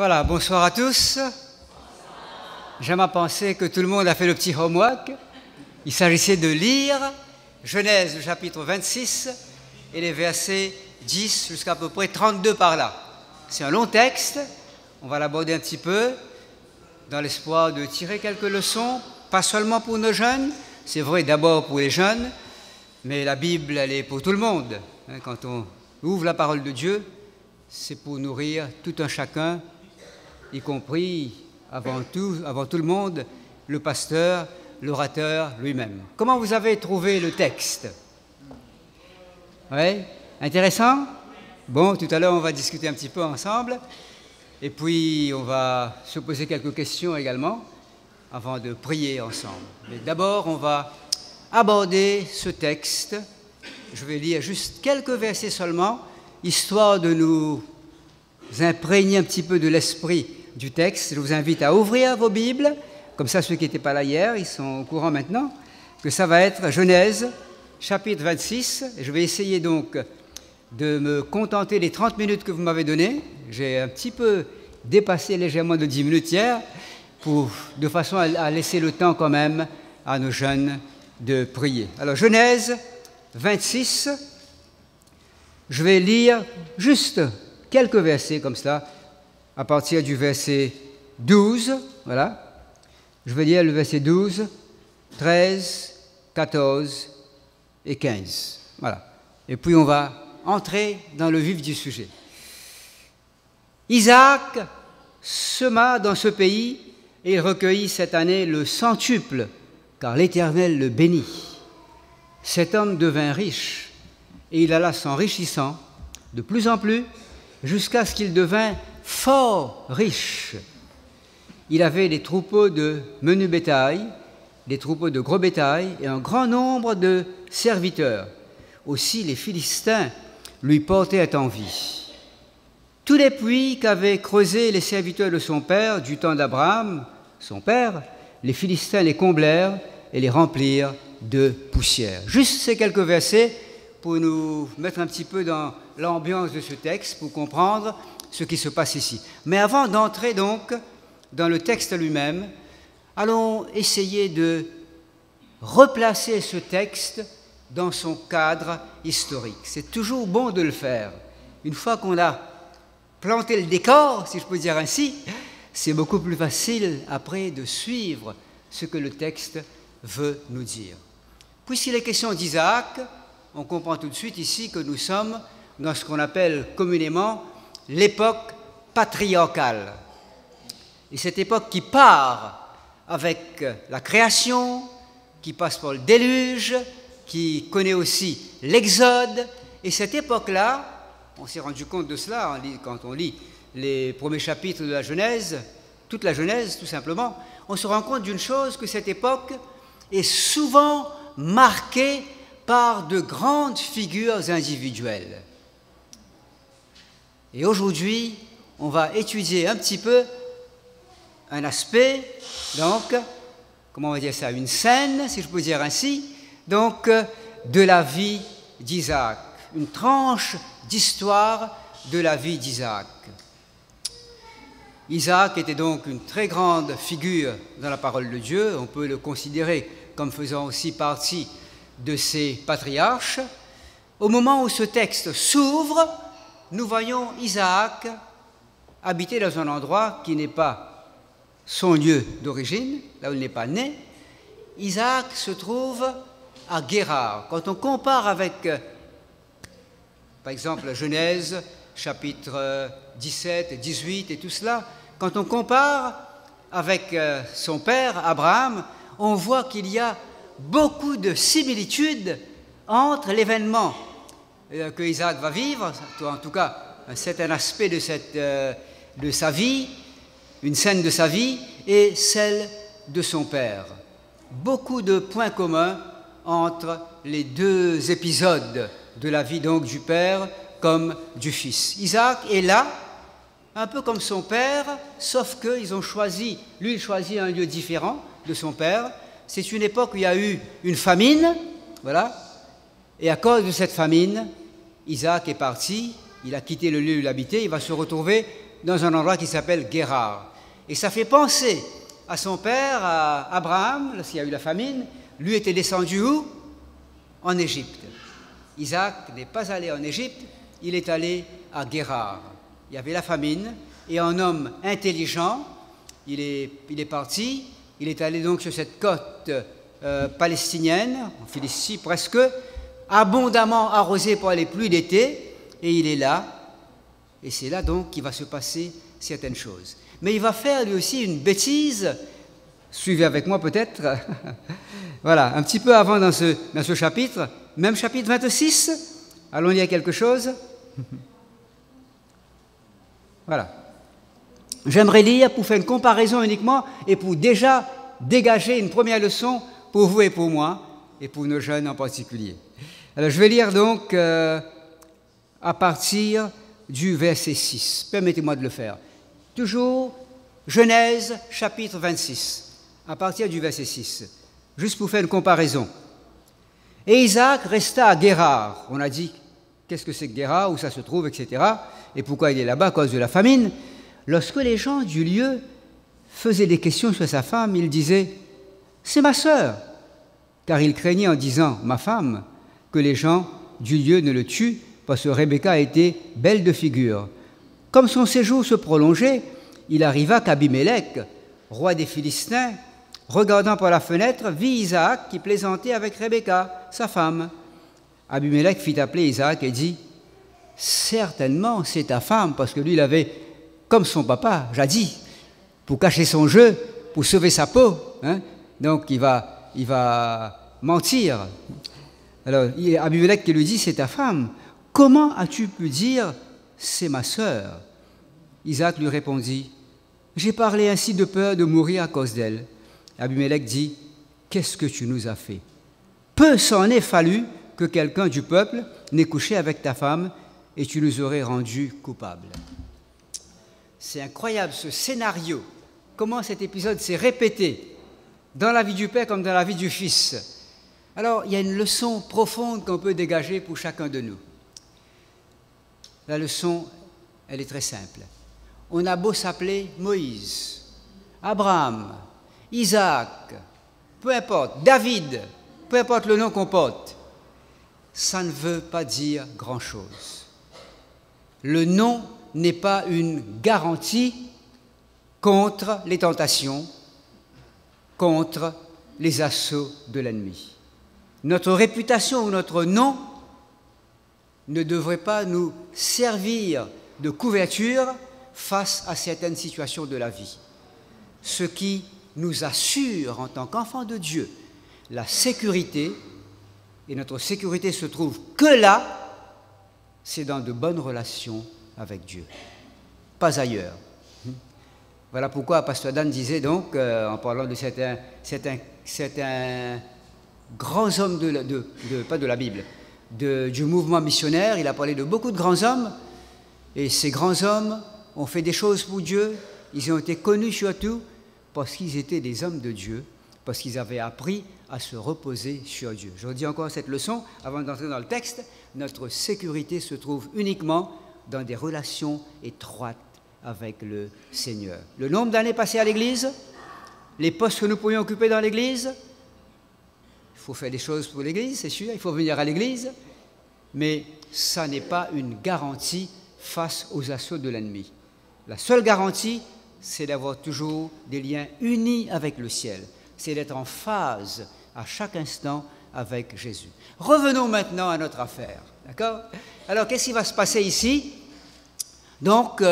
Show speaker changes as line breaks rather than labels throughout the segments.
Voilà, bonsoir à tous. J'aime à penser que tout le monde a fait le petit homework. Il s'agissait de lire Genèse, le chapitre 26, et les versets 10 jusqu'à peu près 32 par là. C'est un long texte, on va l'aborder un petit peu, dans l'espoir de tirer quelques leçons, pas seulement pour nos jeunes, c'est vrai d'abord pour les jeunes, mais la Bible, elle est pour tout le monde. Quand on ouvre la parole de Dieu, c'est pour nourrir tout un chacun, y compris, avant tout le monde, le pasteur, l'orateur lui-même. Comment vous avez trouvé le texte? Oui, intéressant? Bon, tout à l'heure, on va discuter un petit peu ensemble, et puis on va se poser quelques questions également, avant de prier ensemble. Mais d'abord, on va aborder ce texte. Je vais lire juste quelques versets seulement, histoire de nous imprégner un petit peu de l'esprit du texte. Je vous invite à ouvrir vos Bibles, comme ça ceux qui n'étaient pas là hier, ils sont au courant maintenant, que ça va être Genèse, chapitre 26. Et je vais essayer donc de me contenter des 30 minutes que vous m'avez données. J'ai un petit peu dépassé légèrement de 10 minutes hier, de façon à laisser le temps quand même à nos jeunes de prier. Alors Genèse 26, je vais lire juste quelques versets comme ça, à partir du verset 12, voilà. Je vais lire le verset 12, 13, 14 et 15, voilà. Et puis on va entrer dans le vif du sujet. Isaac sema dans ce pays et il recueillit cette année le centuple, car l'Éternel le bénit. Cet homme devint riche et il alla s'enrichissant de plus en plus jusqu'à ce qu'il devint fort riche. Il avait des troupeaux de menu bétail, des troupeaux de gros bétail et un grand nombre de serviteurs. Aussi les Philistins lui portaient envie. Tous les puits qu'avaient creusés les serviteurs de son père du temps d'Abraham, son père, les Philistins les comblèrent et les remplirent de poussière. Juste ces quelques versets pour nous mettre un petit peu dans l'ambiance de ce texte, pour comprendre ce qui se passe ici. Mais avant d'entrer donc dans le texte lui-même, allons essayer de replacer ce texte dans son cadre historique. C'est toujours bon de le faire. Une fois qu'on a planté le décor, si je peux dire ainsi, c'est beaucoup plus facile après de suivre ce que le texte veut nous dire. Puisqu'il est question d'Isaac, on comprend tout de suite ici que nous sommes dans ce qu'on appelle communément l'époque patriarcale. Et cette époque qui part avec la création, qui passe par le déluge, qui connaît aussi l'exode. Et cette époque-là, on s'est rendu compte de cela quand on lit les premiers chapitres de la Genèse, toute la Genèse tout simplement, on se rend compte d'une chose, que cette époque est souvent marquée par de grandes figures individuelles. Et aujourd'hui, on va étudier un petit peu un aspect, donc, comment on va dire ça, une scène, si je peux dire ainsi, donc, de la vie d'Isaac, une tranche d'histoire de la vie d'Isaac. Isaac était donc une très grande figure dans la parole de Dieu, on peut le considérer comme faisant aussi partie de ces patriarches. Au moment où ce texte s'ouvre, nous voyons Isaac habiter dans un endroit qui n'est pas son lieu d'origine, là où il n'est pas né. Isaac se trouve à Guérar. Quand on compare avec, par exemple, Genèse, chapitre 17 et 18 et tout cela, quand on compare avec son père, Abraham, on voit qu'il y a beaucoup de similitudes entre l'événement que Isaac va vivre, en tout cas un certain aspect de sa vie, une scène de sa vie, et celle de son père. Beaucoup de points communs entre les deux épisodes de la vie donc du père comme du fils. Isaac est là, un peu comme son père, sauf qu'ils ont choisi, lui il choisit un lieu différent de son père. C'est une époque où il y a eu une famine, voilà, et à cause de cette famine, Isaac est parti, il a quitté le lieu où il habitait, il va se retrouver dans un endroit qui s'appelle Guérar. Et ça fait penser à son père, à Abraham, lorsqu'il y a eu la famine. Lui était descendu où? En Égypte. Isaac n'est pas allé en Égypte, il est allé à Guérar. Il y avait la famine, et un homme intelligent, il est parti, il est allé donc sur cette côte palestinienne, en Philistie presque, abondamment arrosée par les pluies d'été, et il est là, et c'est là donc qu'il va se passer certaines choses. Mais il va faire lui aussi une bêtise, suivez avec moi peut-être, voilà, un petit peu avant dans ce chapitre, même chapitre 26, allons lire quelque chose. Voilà. J'aimerais lire pour faire une comparaison uniquement et pour déjà dégager une première leçon pour vous et pour moi, et pour nos jeunes en particulier. Alors je vais lire donc à partir du verset 6. Permettez-moi de le faire. Toujours Genèse chapitre 26, à partir du verset 6, juste pour faire une comparaison. Et Isaac resta à Guérar. On a dit, qu'est-ce que c'est que Guérar, où ça se trouve, etc. Et pourquoi il est là-bas à cause de la famine. Lorsque les gens du lieu faisaient des questions sur sa femme, il disait « C'est ma sœur », car il craignait en disant « ma femme » que les gens du lieu ne le tuent, parce que Rebecca était belle de figure. Comme son séjour se prolongeait, il arriva qu'Abimélec, roi des Philistins, regardant par la fenêtre, vit Isaac qui plaisantait avec Rebecca, sa femme. Abimélec fit appeler Isaac et dit « Certainement, c'est ta femme, parce que lui, il avait, comme son papa, jadis, pour cacher son jeu, pour sauver sa peau. Hein, donc, il va mentir. Alors, Abimélec qui lui dit « C'est ta femme. Comment as-tu pu dire « C'est ma sœur » Isaac lui répondit « J'ai parlé ainsi de peur de mourir à cause d'elle. » Abimélec dit « Qu'est-ce que tu nous as fait? Peu s'en est fallu que quelqu'un du peuple n'ait couché avec ta femme et tu nous aurais rendus coupables. » C'est incroyable ce scénario, comment cet épisode s'est répété dans la vie du père comme dans la vie du fils. Alors, il y a une leçon profonde qu'on peut dégager pour chacun de nous. La leçon, elle est très simple. On a beau s'appeler Moïse, Abraham, Isaac, peu importe, David, peu importe le nom qu'on porte, ça ne veut pas dire grand-chose. Le nom n'est pas une garantie contre les tentations, contre les assauts de l'ennemi. Notre réputation ou notre nom ne devrait pas nous servir de couverture face à certaines situations de la vie. Ce qui nous assure en tant qu'enfants de Dieu la sécurité, et notre sécurité se trouve que là, c'est dans de bonnes relations avec Dieu, pas ailleurs. Voilà pourquoi Pasteur Dan disait donc, en parlant de certains grands hommes pas de la Bible, du mouvement missionnaire, il a parlé de beaucoup de grands hommes, et ces grands hommes ont fait des choses pour Dieu, ils ont été connus surtout parce qu'ils étaient des hommes de Dieu, parce qu'ils avaient appris à se reposer sur Dieu. Je redis encore cette leçon avant d'entrer dans le texte, notre sécurité se trouve uniquement dans des relations étroites avec le Seigneur. Le nombre d'années passées à l'Église, les postes que nous pourrions occuper dans l'Église, il faut faire des choses pour l'Église, c'est sûr, il faut venir à l'Église, mais ça n'est pas une garantie face aux assauts de l'ennemi. La seule garantie, c'est d'avoir toujours des liens unis avec le ciel, c'est d'être en phase à chaque instant avec Jésus. Revenons maintenant à notre affaire, d'accord? Alors, qu'est-ce qui va se passer ici? Donc,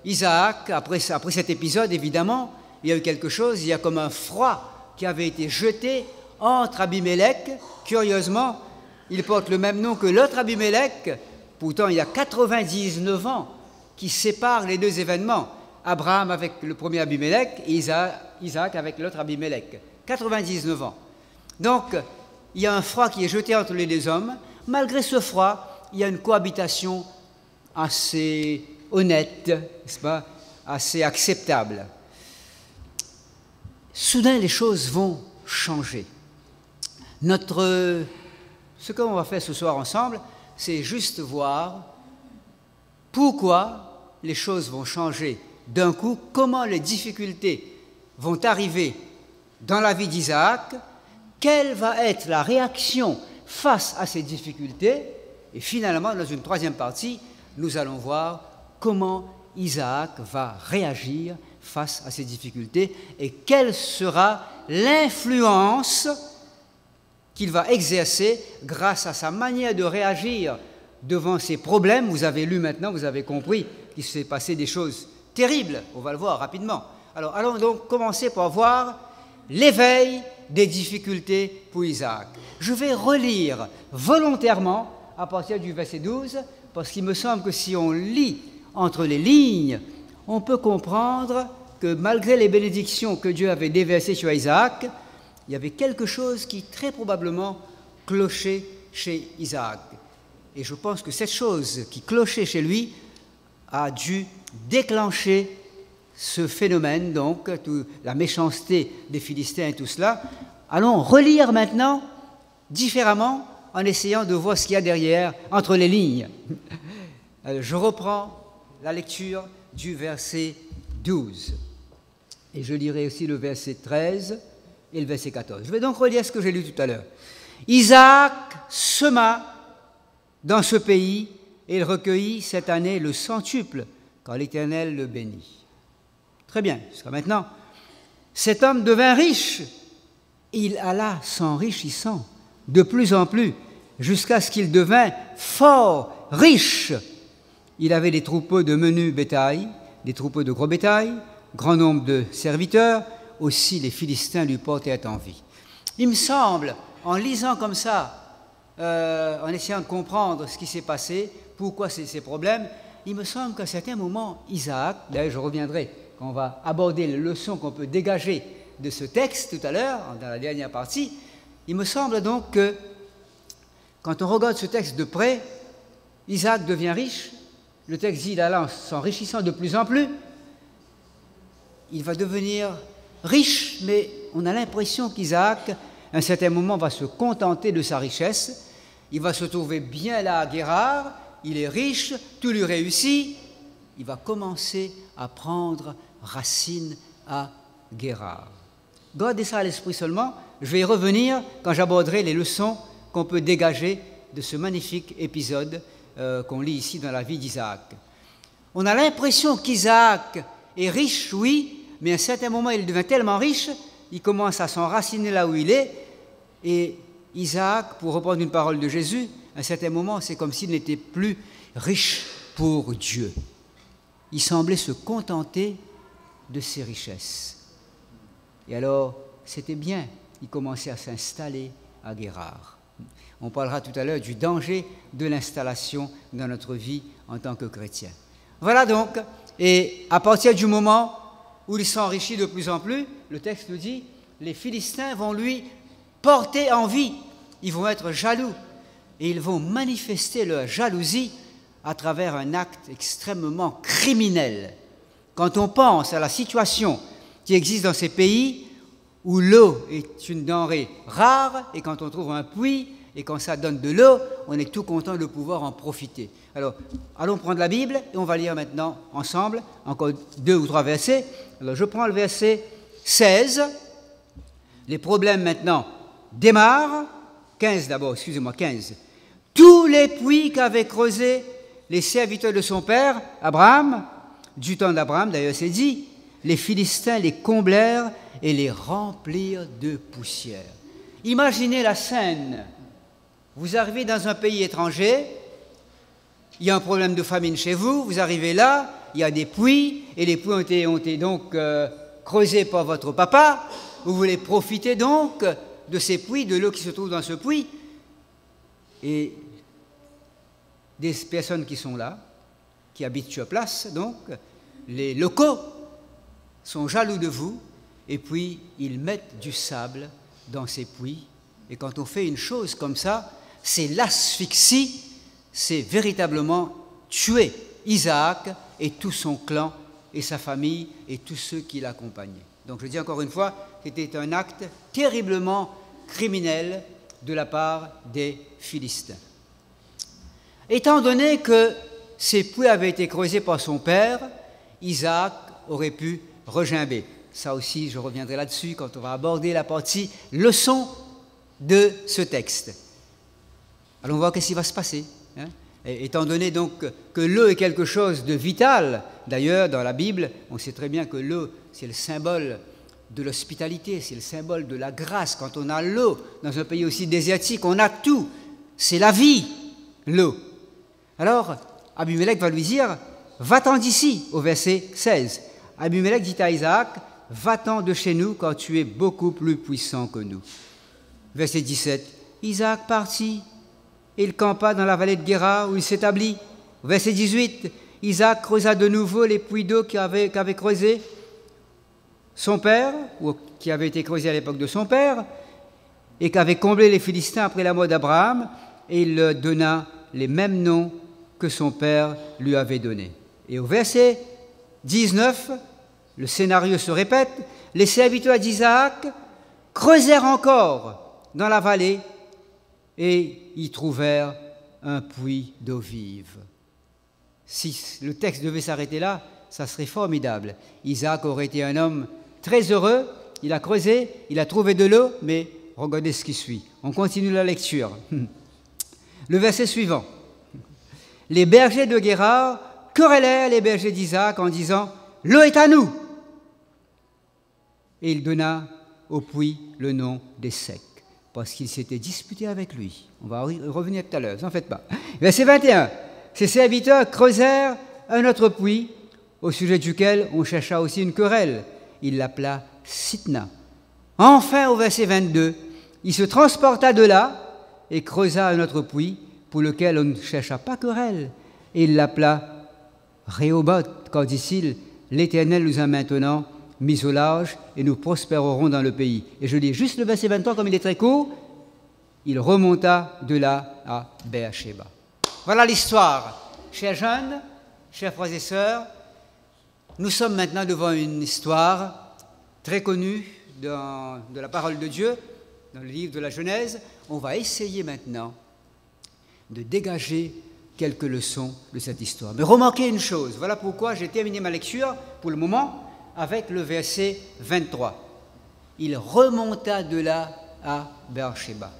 Isaac, après cet épisode, évidemment, il y a eu quelque chose, il y a comme un froid qui avait été jeté entre Abimélec, curieusement, il porte le même nom que l'autre Abimélec, pourtant il y a 99 ans qui séparent les deux événements, Abraham avec le premier Abimélec et Isaac avec l'autre Abimélec, 99 ans. Donc, il y a un froid qui est jeté entre les deux hommes. Malgré ce froid, il y a une cohabitation assez honnête, n'est-ce pas, assez acceptable. Soudain, les choses vont changer. Ce qu'on va faire ce soir ensemble, c'est juste voir pourquoi les choses vont changer d'un coup, comment les difficultés vont arriver dans la vie d'Isaac, quelle va être la réaction face à ces difficultés, et finalement, dans une troisième partie, nous allons voir comment Isaac va réagir face à ces difficultés et quelle sera l'influence qu'il va exercer grâce à sa manière de réagir devant ces problèmes. Vous avez lu maintenant, vous avez compris qu'il s'est passé des choses terribles, on va le voir rapidement. Alors allons donc commencer par voir l'éveil des difficultés pour Isaac. Je vais relire volontairement à partir du verset 12, parce qu'il me semble que si on lit entre les lignes, on peut comprendre que malgré les bénédictions que Dieu avait déversées sur Isaac, il y avait quelque chose qui très probablement clochait chez Isaac. Et je pense que cette chose qui clochait chez lui a dû déclencher ce phénomène, donc la méchanceté des Philistins et tout cela. Allons relire maintenant différemment en essayant de voir ce qu'il y a derrière, entre les lignes. Je reprends la lecture du verset 12. Et je lirai aussi le verset 13 et le verset 14. Je vais donc relire ce que j'ai lu tout à l'heure. Isaac sema dans ce pays et il recueillit cette année le centuple, quand l'Éternel le bénit. Très bien, jusqu'à maintenant. Cet homme devint riche. Il alla s'enrichissant de plus en plus, jusqu'à ce qu'il devint fort riche. Il avait des troupeaux de menu bétail, des troupeaux de gros bétail, grand nombre de serviteurs, aussi les Philistins lui portaient envie. Il me semble, en lisant comme ça, en essayant de comprendre ce qui s'est passé, pourquoi ces problèmes, il me semble qu'à certains moments, Isaac, d'ailleurs je reviendrai quand on va aborder les leçons qu'on peut dégager de ce texte tout à l'heure, dans la dernière partie, il me semble donc que quand on regarde ce texte de près, Isaac devient riche, le texte dit il alla en s'enrichissant de plus en plus, il va devenir riche, mais on a l'impression qu'Isaac, à un certain moment, va se contenter de sa richesse, il va se trouver bien là à Guérard, il est riche, tout lui réussit, il va commencer à prendre racine à Guérard. Gardez ça à l'esprit seulement, je vais y revenir quand j'aborderai les leçons qu'on peut dégager de ce magnifique épisode qu'on lit ici dans la vie d'Isaac. On a l'impression qu'Isaac est riche, oui, mais à un certain moment, il devient tellement riche, il commence à s'enraciner là où il est, et Isaac, pour reprendre une parole de Jésus, à un certain moment, c'est comme s'il n'était plus riche pour Dieu. Il semblait se contenter de ses richesses. Et alors, c'était bien, il commençait à s'installer à Guérard. On parlera tout à l'heure du danger de l'installation dans notre vie en tant que chrétien. Voilà donc, et à partir du moment où il s'enrichit de plus en plus, le texte nous dit, les Philistins vont lui porter envie, ils vont être jaloux, et ils vont manifester leur jalousie à travers un acte extrêmement criminel. Quand on pense à la situation qui existe dans ces pays où l'eau est une denrée rare, et quand on trouve un puits, et quand ça donne de l'eau, on est tout content de pouvoir en profiter. Alors, allons prendre la Bible, et on va lire maintenant ensemble, encore 2 ou 3 versets. Alors, je prends le verset 16. Les problèmes maintenant démarrent. 15 d'abord, excusez-moi, 15. Tous les puits qu'avaient creusés les serviteurs de son père, Abraham, du temps d'Abraham, d'ailleurs c'est dit, les Philistins les comblèrent et les remplirent de poussière. Imaginez la scène. Vous arrivez dans un pays étranger, il y a un problème de famine chez vous, vous arrivez là, il y a des puits, et les puits ont été donc creusés par votre papa. Vous voulez profiter donc de ces puits, de l'eau qui se trouve dans ce puits. Et des personnes qui sont là, qui habitent sur place, donc, les locaux, sont jaloux de vous, et puis ils mettent du sable dans ces puits. Et quand on fait une chose comme ça, c'est l'asphyxie, c'est véritablement tuer Isaac et tout son clan et sa famille et tous ceux qui l'accompagnaient. Donc je dis encore une fois, c'était un acte terriblement criminel de la part des Philistins. Étant donné que ces puits avaient été creusés par son père, Isaac aurait pu regimber. Ça aussi, je reviendrai là-dessus quand on va aborder la partie leçon de ce texte. Allons voir qu'est-ce qui va se passer. Et étant donné donc que l'eau est quelque chose de vital, d'ailleurs dans la Bible, on sait très bien que l'eau c'est le symbole de l'hospitalité, c'est le symbole de la grâce. Quand on a l'eau dans un pays aussi désertique, on a tout. C'est la vie, l'eau. Alors, Abimelech va lui dire, va-t'en d'ici, au verset 16. Abimelech dit à Isaac, va-t'en de chez nous, car tu es beaucoup plus puissant que nous. Verset 17. Isaac partit, et il campa dans la vallée de Guérar, où il s'établit. Verset 18. Isaac creusa de nouveau les puits d'eau qu'avait creusés son père, ou qui avait été creusé à l'époque de son père, et qu'avaient comblé les Philistins après la mort d'Abraham, et il leur donna les mêmes noms que son père lui avait donnés. Et au verset 19, le scénario se répète, les serviteurs d'Isaac creusèrent encore dans la vallée et y trouvèrent un puits d'eau vive. Si le texte devait s'arrêter là, ça serait formidable. Isaac aurait été un homme très heureux, il a creusé, il a trouvé de l'eau, mais regardez ce qui suit. On continue la lecture. Le verset suivant. Les bergers de Guérar querellèrent les bergers d'Isaac en disant « L'eau est à nous !» Et il donna au puits le nom des secs, parce qu'il s'était disputé avec lui. On va y revenir tout à l'heure, n'en faites pas. Verset 21. Ses serviteurs creusèrent un autre puits, au sujet duquel on chercha aussi une querelle. Il l'appela Sitna. Enfin, au verset 22, il se transporta de là et creusa un autre puits pour lequel on ne chercha pas querelle. Et il l'appela Rehoboth, car dit-il, l'Éternel nous a maintenant mis au large et nous prospérerons dans le pays. Et je lis juste le verset 23 comme il est très court. Il remonta de là à Beersheba. Voilà l'histoire. Chers jeunes, chers frères et sœurs, nous sommes maintenant devant une histoire très connue de la parole de Dieu, dans le livre de la Genèse. On va essayer maintenant de dégager quelques leçons de cette histoire. Mais remarquez une chose, voilà pourquoi j'ai terminé ma lecture, pour le moment, avec le verset 23. Il remonta de là à Beersheba.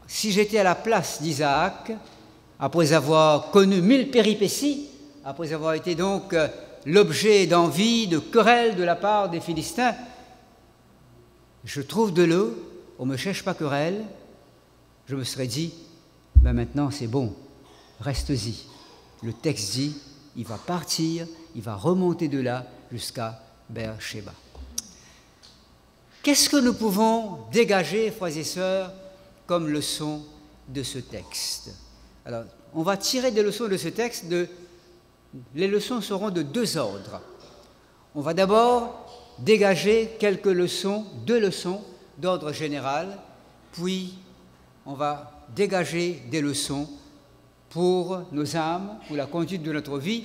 Si j'étais à la place d'Isaac, après avoir connu 1000 péripéties, après avoir été donc l'objet d'envie, de querelle de la part des Philistins, je trouve de l'eau, on ne me cherche pas querelle, je me serais dit, ben maintenant c'est bon, reste-y. Le texte dit, il va partir, il va remonter de là jusqu'à Beersheba. Qu'est-ce que nous pouvons dégager, frères et sœurs, comme leçon de ce texte? Alors, on va tirer des leçons de ce texte. Les leçons seront de deux ordres. On va d'abord dégager quelques leçons, 2 leçons d'ordre général, puis on va dégager des leçons pour nos âmes, pour la conduite de notre vie,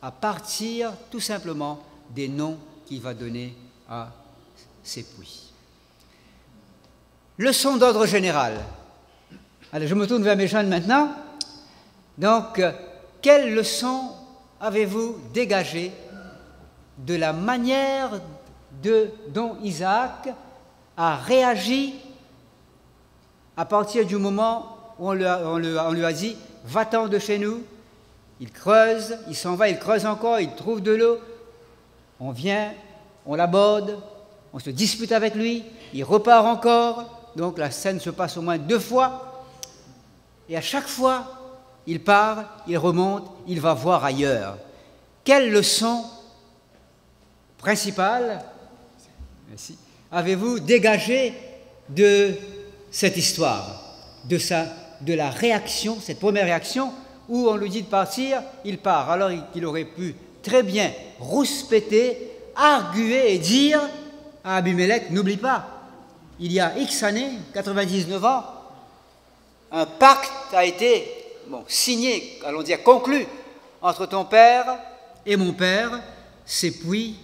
à partir tout simplement des noms qu'il va donner à ces puits. Leçon d'ordre général. Allez, je me tourne vers mes jeunes maintenant. Donc, quelle leçon avez-vous dégagé de la manière dont Isaac a réagi à partir du moment où on lui a dit « Va-t'en de chez nous ». Il creuse, il s'en va, il creuse encore, il trouve de l'eau. On vient, on l'aborde, on se dispute avec lui, il repart encore. Donc la scène se passe au moins 2 fois. Et à chaque fois, il part, il remonte, il va voir ailleurs. Quelle leçon principale avez-vous dégagé de cette histoire, de la réaction, cette première réaction, où on lui dit de partir, il part, alors qu'il aurait pu très bien rouspéter, arguer et dire à Abimelech, n'oublie pas, il y a X années, 99 ans, un pacte a été signé, allons dire conclu, entre ton père et mon père. Ces puits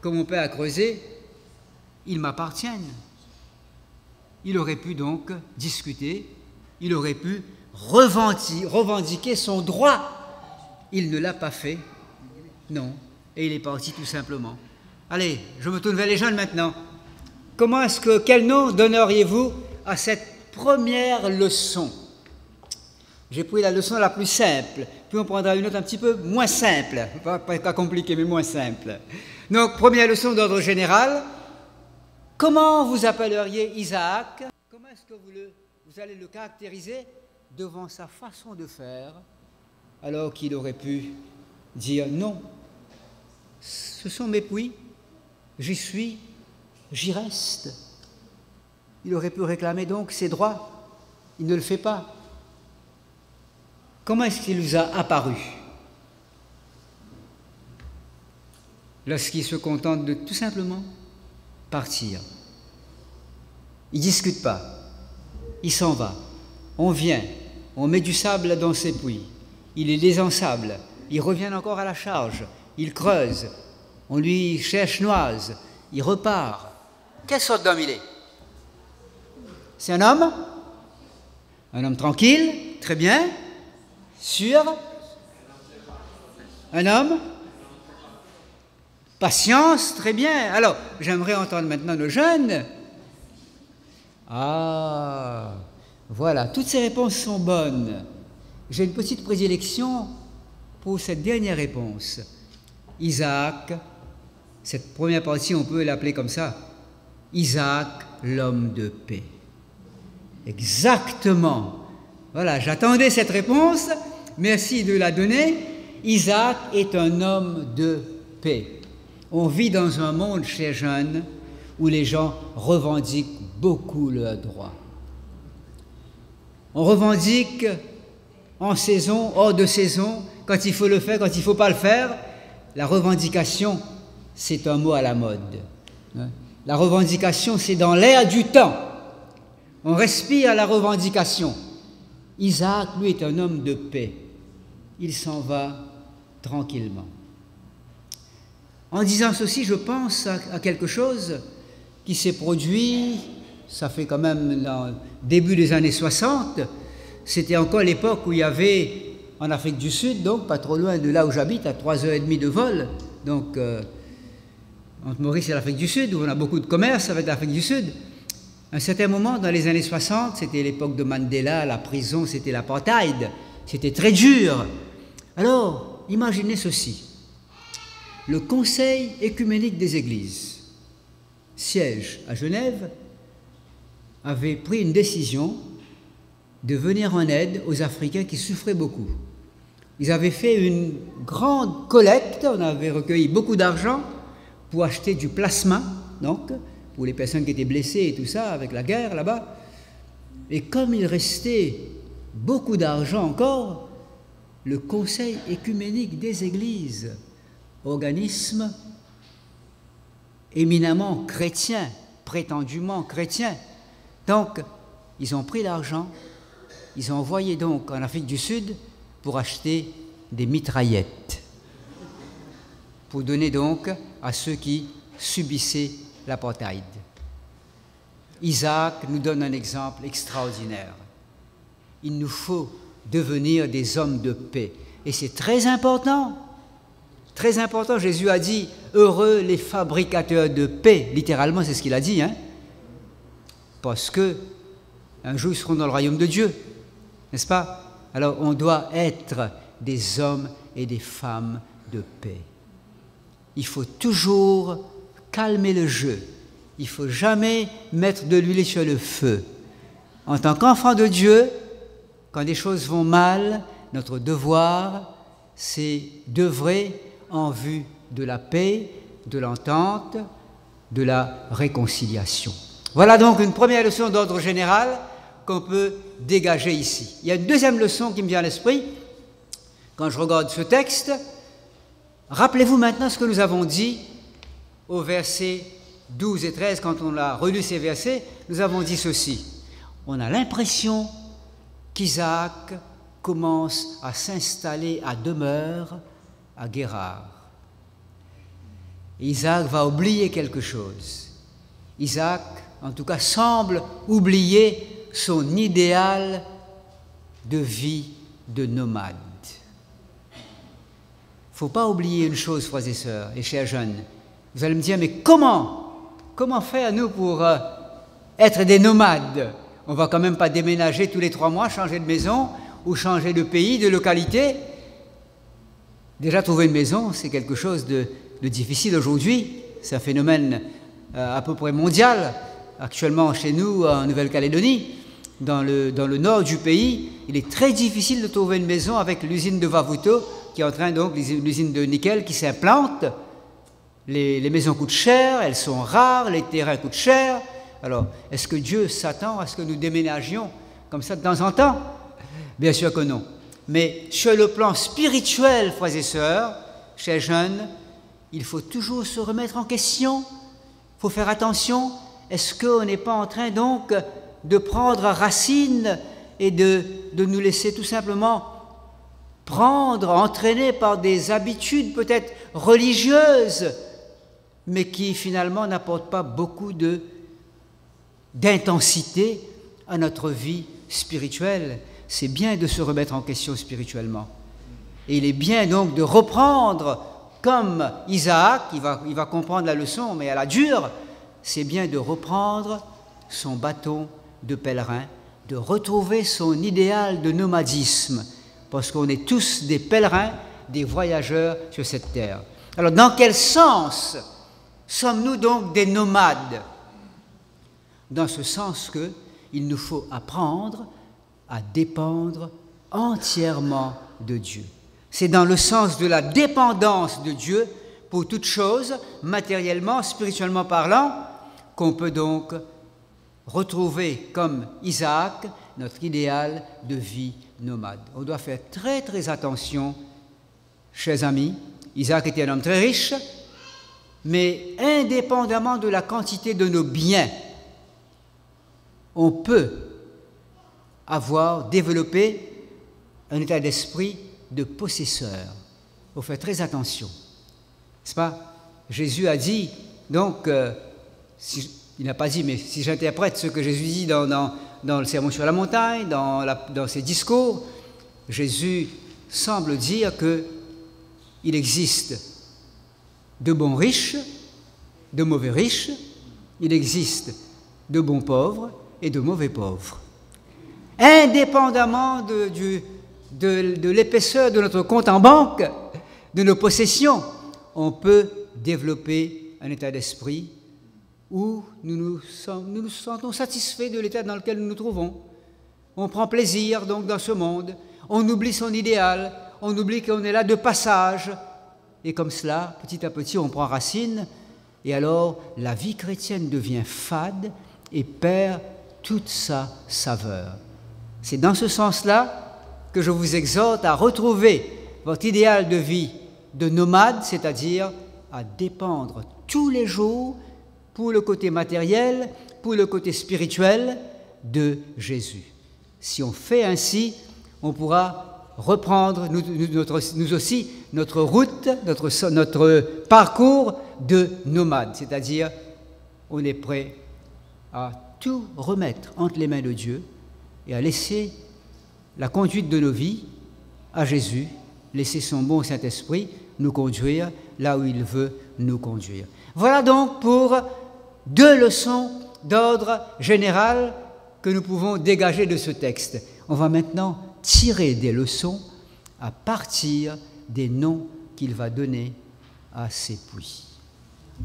que mon père a creusés, ils m'appartiennent. Il aurait pu donc discuter, il aurait pu revendiquer son droit il ne l'a pas fait. Non. Et il est parti tout simplement. Allez, je me tourne vers les jeunes maintenant. Quel nom donneriez-vous à cette première leçon? J'ai pris la leçon la plus simple, puis on prendra une autre un petit peu moins simple, pas compliquée, mais moins simple. Donc, première leçon d'ordre général. Comment vous appelleriez Isaac? Comment est-ce que vous allez le caractériser devant sa façon de faire, alors qu'il aurait pu dire non, ce sont mes puits, j'y suis, j'y reste. Il aurait pu réclamer donc ses droits, il ne le fait pas. Comment est-ce qu'il vous a apparu? Lorsqu'il se contente de tout simplement partir. Il ne discute pas, il s'en va. On vient, on met du sable dans ses puits, il les désensable, il revient encore à la charge, il creuse, on lui cherche noise, il repart. Quelle sorte d'homme il est? C'est un homme? Un homme tranquille, très bien, sûr. Un homme? Patience, très bien. Alors, j'aimerais entendre maintenant nos jeunes. Ah, voilà, toutes ces réponses sont bonnes. J'ai une petite prédilection pour cette dernière réponse. Isaac, cette première partie, on peut l'appeler comme ça. Isaac, l'homme de paix. Exactement. Voilà, j'attendais cette réponse. Merci de la donner. Isaac est un homme de paix. On vit dans un monde, chers jeunes, où les gens revendiquent beaucoup leurs droits. On revendique en saison, hors de saison, quand il faut le faire, quand il ne faut pas le faire. La revendication, c'est un mot à la mode. La revendication, c'est dans l'air du temps. On respire la revendication. Isaac, lui, est un homme de paix. Il s'en va tranquillement. En disant ceci, je pense à quelque chose qui s'est produit, ça fait quand même le début des années 60, c'était encore l'époque où il y avait en Afrique du Sud, donc pas trop loin de là où j'habite, à 3h30 de vol, donc entre Maurice et l'Afrique du Sud, où on a beaucoup de commerce avec l'Afrique du Sud. À un certain moment, dans les années 60, c'était l'époque de Mandela, la prison, c'était l'apartheid, c'était très dur. Alors, imaginez ceci. Le Conseil écuménique des Églises, siège à Genève, avait pris une décision de venir en aide aux Africains qui souffraient beaucoup. Ils avaient fait une grande collecte, on avait recueilli beaucoup d'argent pour acheter du plasma, donc, pour les personnes qui étaient blessées et tout ça, avec la guerre là-bas. Et comme il restait beaucoup d'argent encore, le Conseil écuménique des Églises, organisme éminemment chrétien, prétendument chrétien. Donc, ils ont pris l'argent, ils ont envoyé donc en Afrique du Sud pour acheter des mitraillettes, pour donner donc à ceux qui subissaient l'apartheid. Isaac nous donne un exemple extraordinaire. Il nous faut devenir des hommes de paix. Et c'est très important. Très important, Jésus a dit « Heureux les fabricateurs de paix ». Littéralement, c'est ce qu'il a dit, hein. Parce que un jour, ils seront dans le royaume de Dieu, n'est-ce pas? Alors, on doit être des hommes et des femmes de paix. Il faut toujours calmer le jeu. Il ne faut jamais mettre de l'huile sur le feu. En tant qu'enfant de Dieu, quand les choses vont mal, notre devoir, c'est d'œuvrer en vue de la paix, de l'entente, de la réconciliation. Voilà donc une première leçon d'ordre général qu'on peut dégager ici. Il y a une deuxième leçon qui me vient à l'esprit quand je regarde ce texte. Rappelez-vous maintenant ce que nous avons dit au verset 12 et 13, quand on a relu ces versets, nous avons dit ceci. On a l'impression qu'Isaac commence à s'installer à demeure à Guérard. Isaac va oublier quelque chose. Isaac, en tout cas, semble oublier son idéal de vie de nomade. faut pas oublier une chose, frères et sœurs, et chers jeunes. Vous allez me dire, mais comment faire, nous, pour être des nomades? On va quand même pas déménager tous les 3 mois, changer de maison, ou changer de pays, de localité. Déjà, trouver une maison, c'est quelque chose de difficile aujourd'hui. C'est un phénomène à peu près mondial. Actuellement, chez nous, en Nouvelle-Calédonie, dans le nord du pays, il est très difficile de trouver une maison avec l'usine de Vavuto, qui est en train, donc, l'usine de nickel qui s'implante. Les maisons coûtent cher, elles sont rares, les terrains coûtent cher. Alors, est-ce que Dieu s'attend à ce que nous déménagions comme ça de temps en temps? Bien sûr que non. Mais sur le plan spirituel, frères et sœurs, chers jeunes, il faut toujours se remettre en question. Il faut faire attention. Est-ce qu'on n'est pas en train donc de prendre racine et de nous laisser tout simplement prendre, entraîner par des habitudes peut-être religieuses, mais qui finalement n'apportent pas beaucoup d'intensité à notre vie spirituelle? C'est bien de se remettre en question spirituellement. Et il est bien donc de reprendre, comme Isaac, il va comprendre la leçon, mais à la dure, c'est bien de reprendre son bâton de pèlerin, de retrouver son idéal de nomadisme, parce qu'on est tous des pèlerins, des voyageurs sur cette terre. Alors, dans quel sens sommes-nous donc des nomades? Dans ce sens qu'il nous faut apprendre à dépendre entièrement de Dieu. C'est dans le sens de la dépendance de Dieu pour toute chose, matériellement, spirituellement parlant, qu'on peut donc retrouver comme Isaac notre idéal de vie nomade. On doit faire très très attention, chers amis. Isaac était un homme très riche, mais indépendamment de la quantité de nos biens, on peut développé un état d'esprit de possesseur. Il faut faire très attention. N'est-ce pas? Jésus a dit, donc, il n'a pas dit, mais si j'interprète ce que Jésus dit dans le Sermon sur la montagne, dans ses discours, Jésus semble dire qu'il existe de bons riches, de mauvais riches, il existe de bons pauvres et de mauvais pauvres. Indépendamment de l'épaisseur de notre compte en banque, de nos possessions, on peut développer un état d'esprit où nous nous sentons satisfaits de l'état dans lequel nous nous trouvons. On prend plaisir donc dans ce monde, on oublie son idéal, on oublie qu'on est là de passage, et comme cela, petit à petit, on prend racine, et alors la vie chrétienne devient fade et perd toute sa saveur. C'est dans ce sens-là que je vous exhorte à retrouver votre idéal de vie de nomade, c'est-à-dire à dépendre tous les jours, pour le côté matériel, pour le côté spirituel, de Jésus. Si on fait ainsi, on pourra reprendre nous aussi notre route, notre parcours de nomade, c'est-à-dire on est prêt à tout remettre entre les mains de Dieu et à laisser la conduite de nos vies à Jésus, laisser son bon Saint-Esprit nous conduire là où il veut nous conduire. Voilà donc pour 2 leçons d'ordre général que nous pouvons dégager de ce texte. On va maintenant tirer des leçons à partir des noms qu'il va donner à ces puits.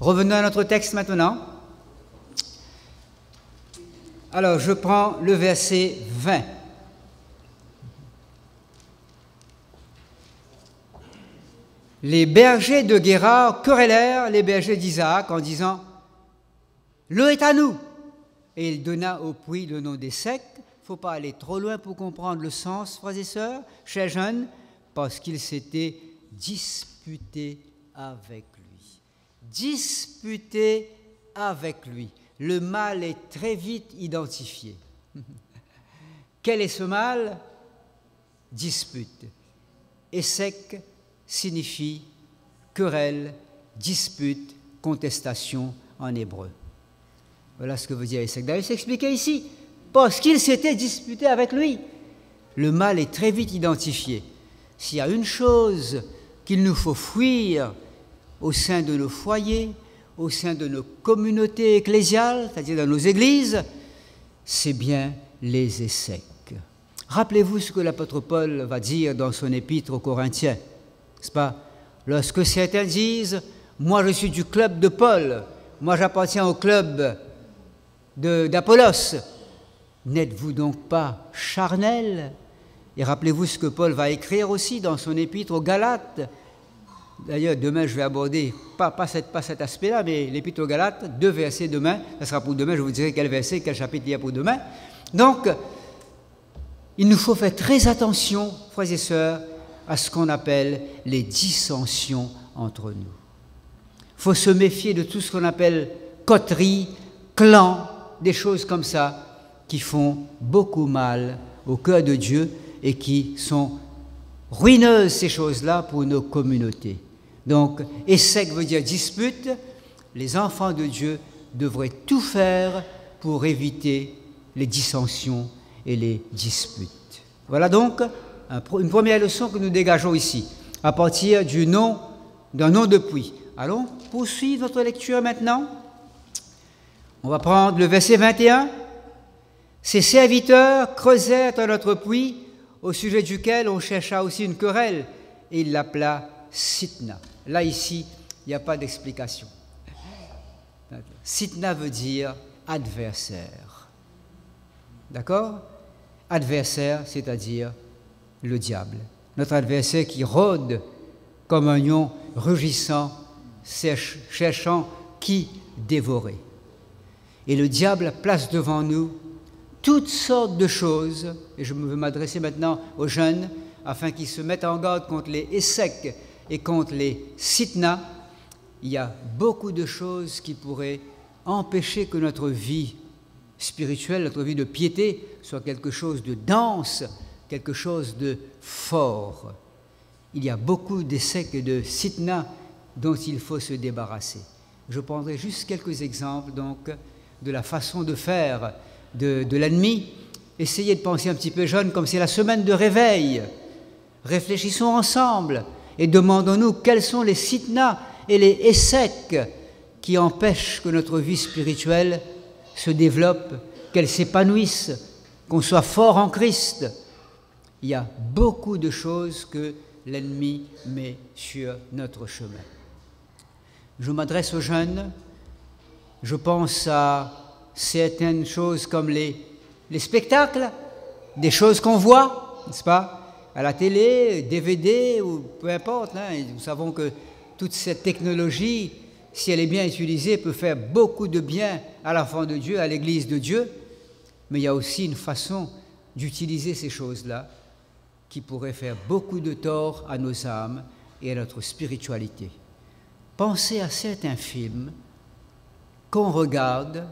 Revenons à notre texte maintenant. Alors, je prends le verset 20. Les bergers de Guérar querellèrent les bergers d'Isaac en disant « L'eau est à nous !» Et il donna au puits le nom d'Essek. Il ne faut pas aller trop loin pour comprendre le sens, frères et sœurs, chers jeunes, parce qu'il s'était disputé avec lui. Disputé avec lui. Le mal est très vite identifié. Quel est ce mal? Dispute. Essek signifie querelle, dispute, contestation en hébreu. Voilà ce que veut dire Essek. D'ailleurs, c'est expliqué ici, parce qu'il s'était disputé avec lui. Le mal est très vite identifié. S'il y a une chose qu'il nous faut fuir au sein de nos foyers, au sein de nos communautés ecclésiales, c'est-à-dire dans nos églises, c'est bien les échecs. Rappelez-vous ce que l'apôtre Paul va dire dans son épître aux Corinthiens, n'est-ce pas? Lorsque certains disent « Moi je suis du club de Paul, moi j'appartiens au club d'Apollos », n'êtes-vous donc pas charnels? Et rappelez-vous ce que Paul va écrire aussi dans son épître aux Galates. D'ailleurs, demain, je vais aborder, pas cet aspect-là, mais l'épître aux Galates, 2 versets demain. Ça sera pour demain, je vous dirai quel verset, quel chapitre il y a pour demain. Donc, il nous faut faire très attention, frères et sœurs, à ce qu'on appelle les dissensions entre nous. Il faut se méfier de tout ce qu'on appelle coterie, clan, des choses comme ça, qui font beaucoup mal au cœur de Dieu et qui sont ruineuses, ces choses-là, pour nos communautés. Donc, échec veut dire dispute. Les enfants de Dieu devraient tout faire pour éviter les dissensions et les disputes. Voilà donc une première leçon que nous dégageons ici, à partir d'un nom de puits. Allons poursuivre notre lecture maintenant. On va prendre le verset 21. Ses serviteurs creusèrent un autre puits, au sujet duquel on chercha aussi une querelle, et il l'appela Sitna. Là, ici, il n'y a pas d'explication. Sitna veut dire adversaire. D'accord? Adversaire, c'est-à-dire le diable. Notre adversaire qui rôde comme un lion rugissant, cherchant qui dévorer. Et le diable place devant nous toutes sortes de choses, et je veux m'adresser maintenant aux jeunes, afin qu'ils se mettent en garde contre les échecs et contre les sitnas. Il y a beaucoup de choses qui pourraient empêcher que notre vie spirituelle, notre vie de piété, soit quelque chose de dense, quelque chose de fort. Il y a beaucoup d'échecs et de sitnas dont il faut se débarrasser. Je prendrai juste quelques exemples donc de la façon de faire de l'ennemi. Essayez de penser un petit peu jeune, comme c'est la semaine de réveil. Réfléchissons ensemble et demandons-nous quels sont les sitnas et les échecs qui empêchent que notre vie spirituelle se développe, qu'elle s'épanouisse, qu'on soit fort en Christ. Il y a beaucoup de choses que l'ennemi met sur notre chemin. Je m'adresse aux jeunes, je pense à certaines choses comme les spectacles, des choses qu'on voit, n'est-ce pas, à la télé, DVD ou peu importe. Hein. Nous savons que toute cette technologie, si elle est bien utilisée, peut faire beaucoup de bien à l'enfant de Dieu, à l'Église de Dieu, mais il y a aussi une façon d'utiliser ces choses-là qui pourrait faire beaucoup de tort à nos âmes et à notre spiritualité. Pensez à certains films qu'on regarde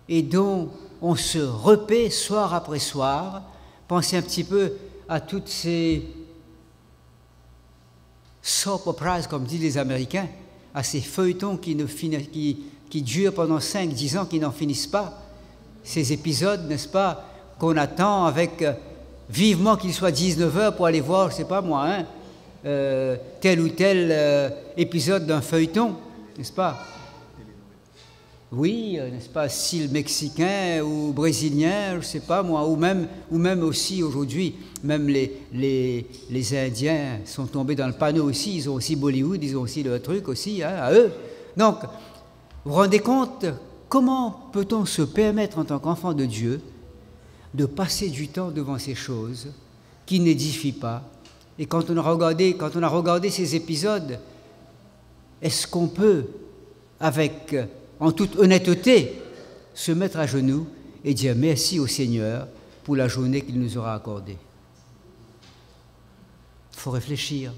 et dont on se repaît soir après soir. Pensez un petit peu à toutes ces soap operas, comme disent les Américains, à ces feuilletons qui durent pendant 5-10 ans, qui n'en finissent pas. Ces épisodes, n'est-ce pas, qu'on attend avec vivement qu'il soit 19h pour aller voir, je ne sais pas moi, hein, tel ou tel épisode d'un feuilleton, n'est-ce pas? Oui, n'est-ce pas, style mexicain ou brésilien, je ne sais pas moi, ou même aussi aujourd'hui, même les Indiens sont tombés dans le panneau aussi, ils ont aussi Bollywood, ils ont aussi leur truc aussi, hein, à eux. Donc, vous vous rendez compte, comment peut-on se permettre en tant qu'enfant de Dieu de passer du temps devant ces choses qui n'édifient pas? Et quand on a regardé ces épisodes, est-ce qu'on peut, en toute honnêteté, se mettre à genoux et dire merci au Seigneur pour la journée qu'il nous aura accordée? Il faut réfléchir.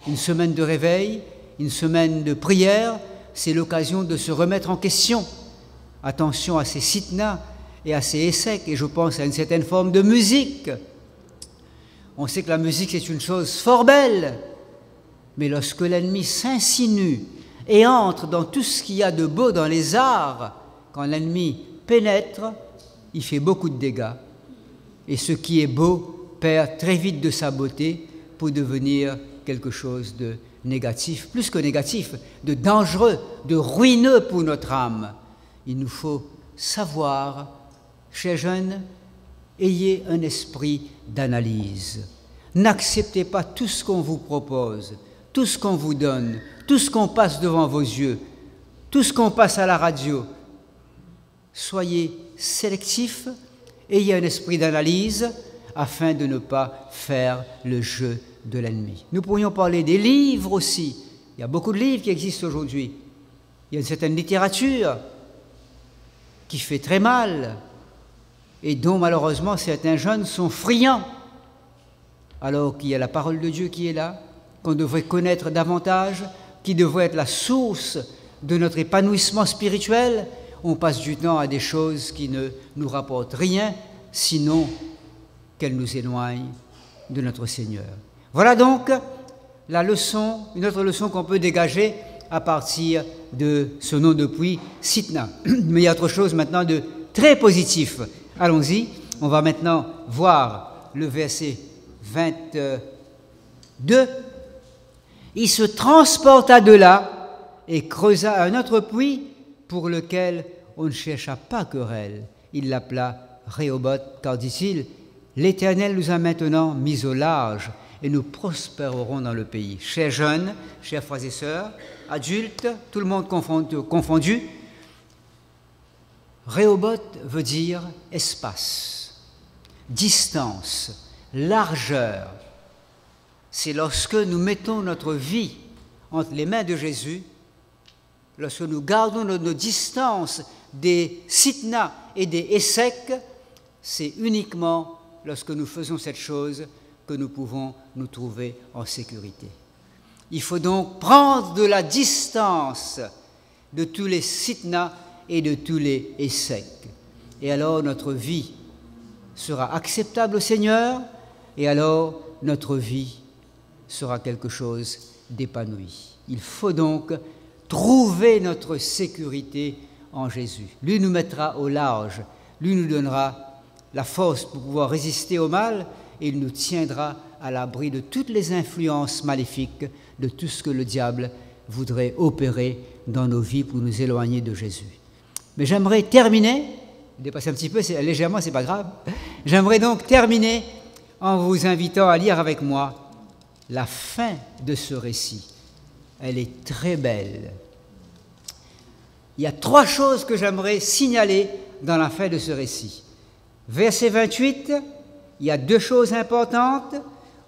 Une semaine de réveil, une semaine de prière, c'est l'occasion de se remettre en question. Attention à ces sitnas et à ces échecs, et je pense à une certaine forme de musique. On sait que la musique, c'est une chose fort belle, mais lorsque l'ennemi s'insinue et entre dans tout ce qu'il y a de beau dans les arts, quand l'ennemi pénètre, il fait beaucoup de dégâts. Et ce qui est beau perd très vite de sa beauté pour devenir quelque chose de négatif, plus que négatif, de dangereux, de ruineux pour notre âme. Il nous faut savoir, chers jeunes, ayez un esprit d'analyse. N'acceptez pas tout ce qu'on vous propose, tout ce qu'on vous donne, tout ce qu'on passe devant vos yeux, tout ce qu'on passe à la radio. Soyez sélectifs, ayez un esprit d'analyse afin de ne pas faire le jeu de l'ennemi. Nous pourrions parler des livres aussi. Il y a beaucoup de livres qui existent aujourd'hui. Il y a une certaine littérature qui fait très mal et dont malheureusement certains jeunes sont friands, alors qu'il y a la parole de Dieu qui est là, qu'on devrait connaître davantage, qui devrait être la source de notre épanouissement spirituel. On passe du temps à des choses qui ne nous rapportent rien, sinon qu'elles nous éloignent de notre Seigneur. Voilà donc la leçon, une autre leçon qu'on peut dégager à partir de ce nom de puits, Sitna. Mais il y a autre chose maintenant de très positif. Allons-y, on va maintenant voir le verset 22. Il se transporta de là et creusa un autre puits pour lequel on ne chercha pas querelle. Il l'appela Rehoboth, car dit-il, l'Éternel nous a maintenant mis au large et nous prospérerons dans le pays. Chers jeunes, chers frères et sœurs, adultes, tout le monde confondu, Rehoboth veut dire espace, distance, largeur. C'est lorsque nous mettons notre vie entre les mains de Jésus, lorsque nous gardons nos distances des Sitna et des Essek, c'est uniquement lorsque nous faisons cette chose que nous pouvons nous trouver en sécurité. Il faut donc prendre de la distance de tous les Sitna et de tous les Essek. Et alors notre vie sera acceptable au Seigneur, et alors notre vie sera quelque chose d'épanoui. Il faut donc trouver notre sécurité en Jésus. Lui nous mettra au large, lui nous donnera la force pour pouvoir résister au mal, et il nous tiendra à l'abri de toutes les influences maléfiques, de tout ce que le diable voudrait opérer dans nos vies pour nous éloigner de Jésus. Mais j'aimerais terminer, dépasser un petit peu, légèrement, c'est pas grave, j'aimerais donc terminer en vous invitant à lire avec moi la fin de ce récit. Elle est très belle. Il y a 3 choses que j'aimerais signaler dans la fin de ce récit. Verset 28, il y a 2 choses importantes.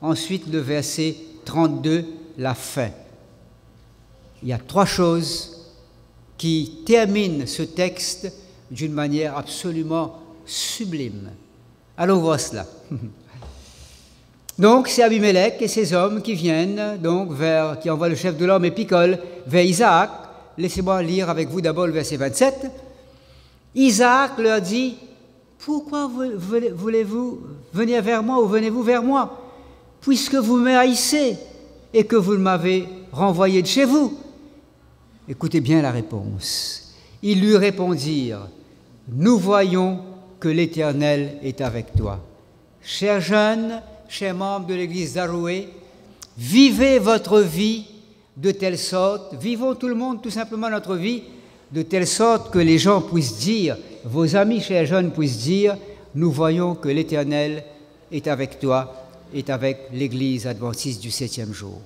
Ensuite, le verset 32, la fin. Il y a 3 choses qui terminent ce texte d'une manière absolument sublime. Allons voir cela. Donc, c'est Abimelech et ses hommes qui viennent, donc, qui envoient le chef de l'homme et Picol vers Isaac. Laissez-moi lire avec vous d'abord le verset 27. Isaac leur dit, « Pourquoi voulez-vous venir vers moi ou venez-vous vers moi, puisque vous me haïssez et que vous m'avez renvoyé de chez vous ?» Écoutez bien la réponse. Ils lui répondirent, « Nous voyons que l'Éternel est avec toi. » Chers jeunes, chers membres de l'église d'Aroué, vivez votre vie de telle sorte, vivons tout le monde tout simplement notre vie, de telle sorte que les gens puissent dire, vos amis chers jeunes puissent dire, nous voyons que l'Éternel est avec toi, est avec l'église adventiste du 7e jour.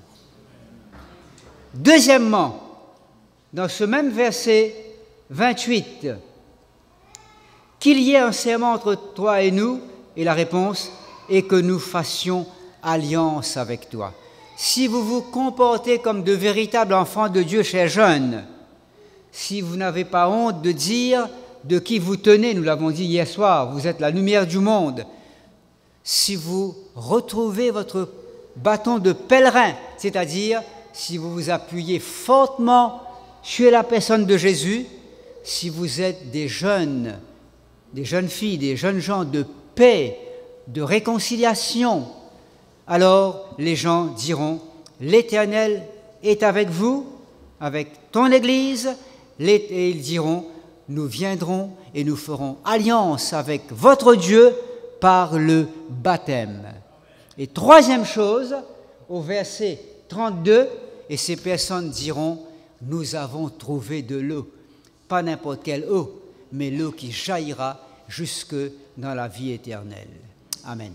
Deuxièmement, dans ce même verset 28, qu'il y ait un serment entre toi et nous, et la réponse, et que nous fassions alliance avec toi. Si vous vous comportez comme de véritables enfants de Dieu, chers jeunes, si vous n'avez pas honte de dire de qui vous tenez, nous l'avons dit hier soir, vous êtes la lumière du monde, si vous retrouvez votre bâton de pèlerin, c'est-à-dire si vous vous appuyez fortement sur la personne de Jésus, si vous êtes des jeunes filles, des jeunes gens de paix, de réconciliation, alors les gens diront, l'Éternel est avec vous, avec ton Église, et ils diront, nous viendrons et nous ferons alliance avec votre Dieu par le baptême. Et troisième chose, au verset 32, et ces personnes diront, nous avons trouvé de l'eau, pas n'importe quelle eau, mais l'eau qui jaillira jusque dans la vie éternelle. Amen.